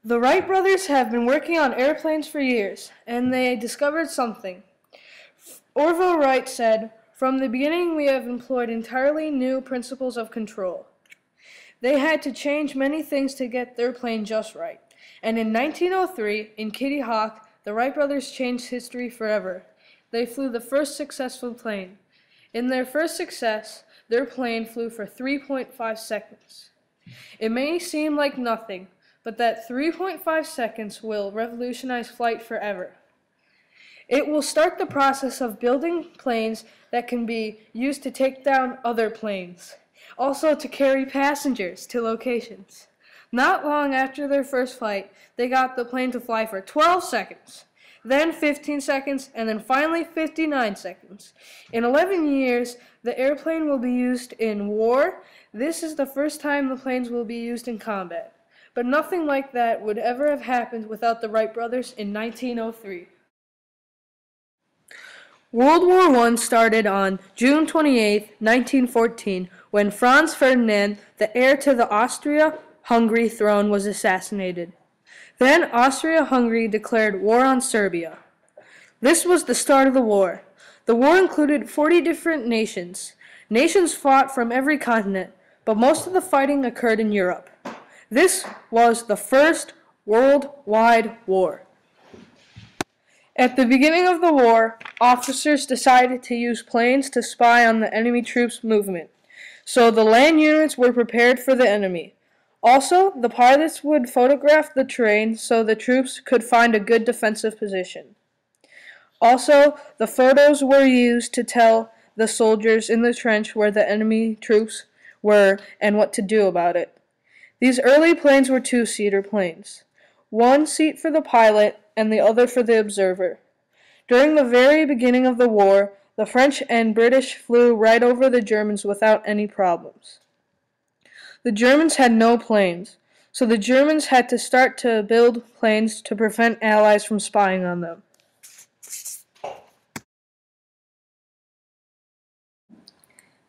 The Wright brothers have been working on airplanes for years, and they discovered something. Orville Wright said, "From the beginning we have employed entirely new principles of control." They had to change many things to get their plane just right. And in 1903, in Kitty Hawk, the Wright brothers changed history forever. They flew the first successful plane. In their first success, their plane flew for 3.5 seconds. It may seem like nothing, but that 3.5 seconds will revolutionize flight forever. It will start the process of building planes that can be used to take down other planes, also to carry passengers to locations. Not long after their first flight, they got the plane to fly for 12 seconds, then 15 seconds, and then finally 59 seconds. In 11 years, the airplane will be used in war. This is the first time the planes will be used in combat. But nothing like that would ever have happened without the Wright brothers in 1903. World War I started on June 28, 1914, when Franz Ferdinand, the heir to the Austria-Hungary throne, was assassinated. Then Austria-Hungary declared war on Serbia. This was the start of the war. The war included 40 different nations. Nations fought from every continent, but most of the fighting occurred in Europe. This was the first worldwide war. At the beginning of the war, officers decided to use planes to spy on the enemy troops' movement, so the land units were prepared for the enemy. Also, the pilots would photograph the terrain so the troops could find a good defensive position. Also, the photos were used to tell the soldiers in the trench where the enemy troops were and what to do about it. These early planes were two-seater planes, one seat for the pilot and the other for the observer. During the very beginning of the war, the French and British flew right over the Germans without any problems. The Germans had no planes, so the Germans had to start to build planes to prevent Allies from spying on them.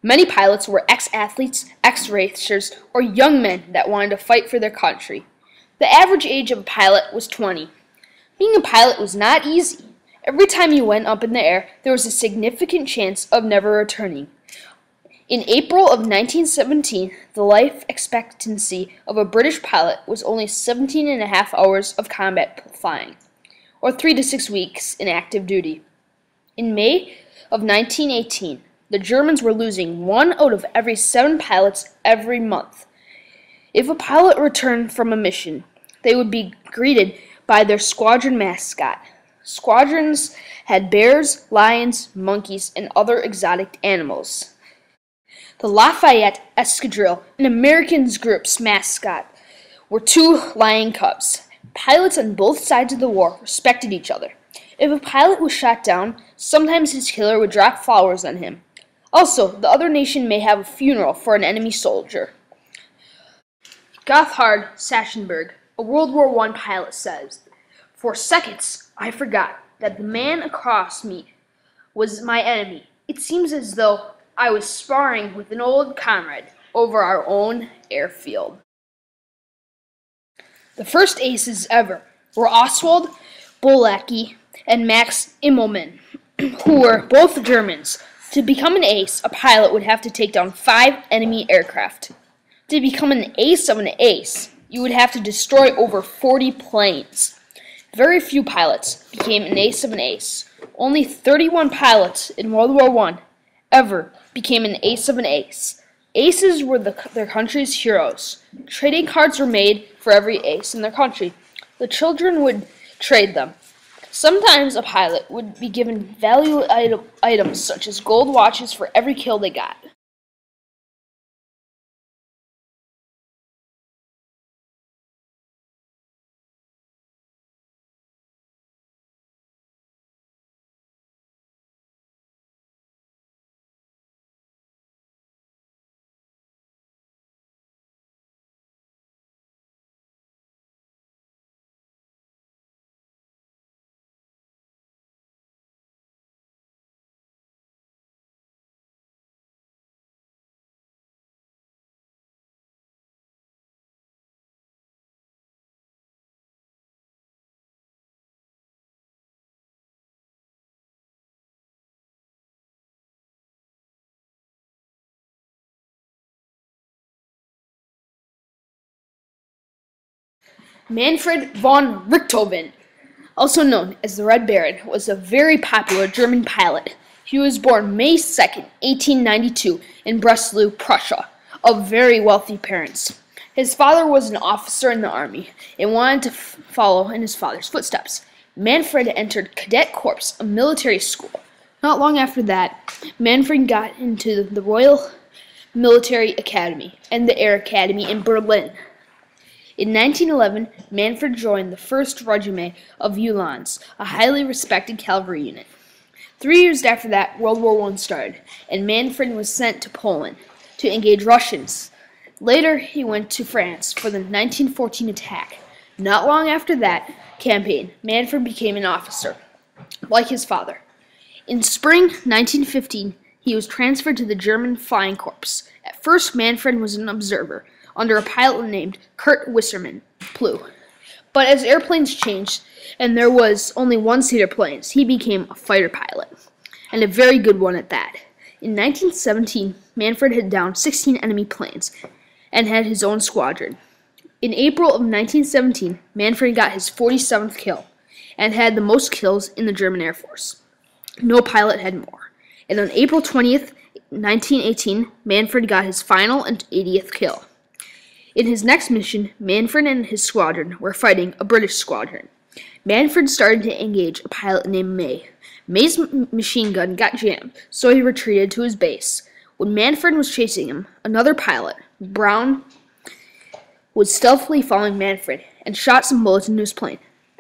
Many pilots were ex-athletes, ex-racers, or young men that wanted to fight for their country. The average age of a pilot was 20. Being a pilot was not easy. Every time you went up in the air, there was a significant chance of never returning. In April of 1917, the life expectancy of a British pilot was only 17.5 hours of combat flying, or 3 to 6 weeks in active duty. In May of 1918, the Germans were losing 1 out of every 7 pilots every month. If a pilot returned from a mission, they would be greeted by their squadron mascot. Squadrons had bears, lions, monkeys, and other exotic animals. The Lafayette Escadrille, an American group's mascot, were 2 lion cubs. Pilots on both sides of the war respected each other. If a pilot was shot down, sometimes his killer would drop flowers on him. Also, the other nation may have a funeral for an enemy soldier. Gotthard Sachsenberg, a World War I pilot, says, "For seconds, I forgot that the man across me was my enemy. It seems as though I was sparring with an old comrade over our own airfield." The first aces ever were Oswald Bolacki and Max Immelmann, who were both Germans. To become an ace, a pilot would have to take down 5 enemy aircraft. To become an ace of an ace, you would have to destroy over 40 planes. Very few pilots became an ace of an ace. Only 31 pilots in World War I ever became an ace of an ace. Aces were their country's heroes. Trading cards were made for every ace in their country. The children would trade them. Sometimes a pilot would be given valuable items such as gold watches for every kill they got. Manfred von Richthofen, also known as the Red Baron, was a very popular German pilot. He was born May 2nd, 1892 in Breslau, Prussia, of very wealthy parents. His father was an officer in the army and wanted to follow in his father's footsteps. Manfred entered Cadet Corps, a military school. Not long after that, Manfred got into the Royal Military Academy and the Air Academy in Berlin. In 1911, Manfred joined the 1st Regiment of Uhlans, a highly respected cavalry unit. 3 years after that, World War I started, and Manfred was sent to Poland to engage Russians. Later, he went to France for the 1914 attack. Not long after that campaign, Manfred became an officer, like his father. In spring 1915, he was transferred to the German Flying Corps. At first, Manfred was an observer, under a pilot named Kurt Wisserman Plough. But as airplanes changed, and there was only one-seater planes, he became a fighter pilot, and a very good one at that. In 1917, Manfred had downed 16 enemy planes, and had his own squadron. In April of 1917, Manfred got his 47th kill, and had the most kills in the German Air Force. No pilot had more. And on April 20th, 1918, Manfred got his final and 80th kill. In his next mission, Manfred and his squadron were fighting a British squadron. Manfred started to engage a pilot named May. May's machine gun got jammed, so he retreated to his base. When Manfred was chasing him, another pilot, Brown, was stealthily following Manfred and shot some bullets into his plane.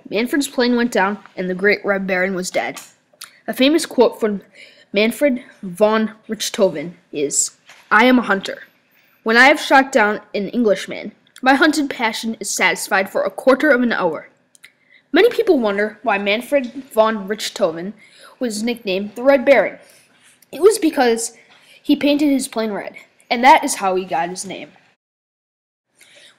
Manfred's plane went down, and the Great Red Baron was dead. A famous quote from Manfred von Richthofen is, "I am a hunter. When I have shot down an Englishman, my hunted passion is satisfied for a quarter of an hour." Many people wonder why Manfred von Richthofen was nicknamed the Red Baron. It was because he painted his plane red, and that is how he got his name.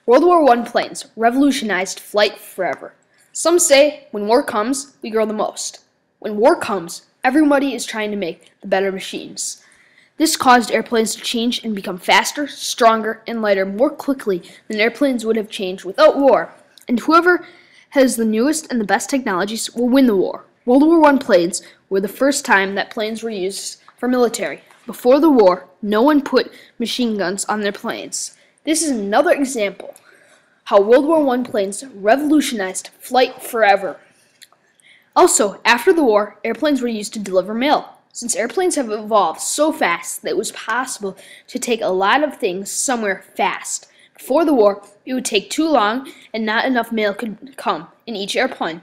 World War I planes revolutionized flight forever. Some say when war comes, we grow the most. When war comes, everybody is trying to make the better machines. This caused airplanes to change and become faster, stronger, and lighter more quickly than airplanes would have changed without war. And whoever has the newest and the best technologies will win the war. World War I planes were the first time that planes were used for military. Before the war, no one put machine guns on their planes. This is another example how World War I planes revolutionized flight forever. Also, after the war, airplanes were used to deliver mail. Since airplanes have evolved so fast that it was possible to take a lot of things somewhere fast. Before the war, it would take too long and not enough mail could come in each airplane.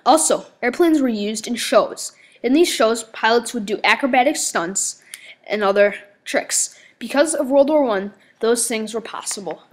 Also, airplanes were used in shows. In these shows, pilots would do acrobatic stunts and other tricks. Because of World War I, those things were possible.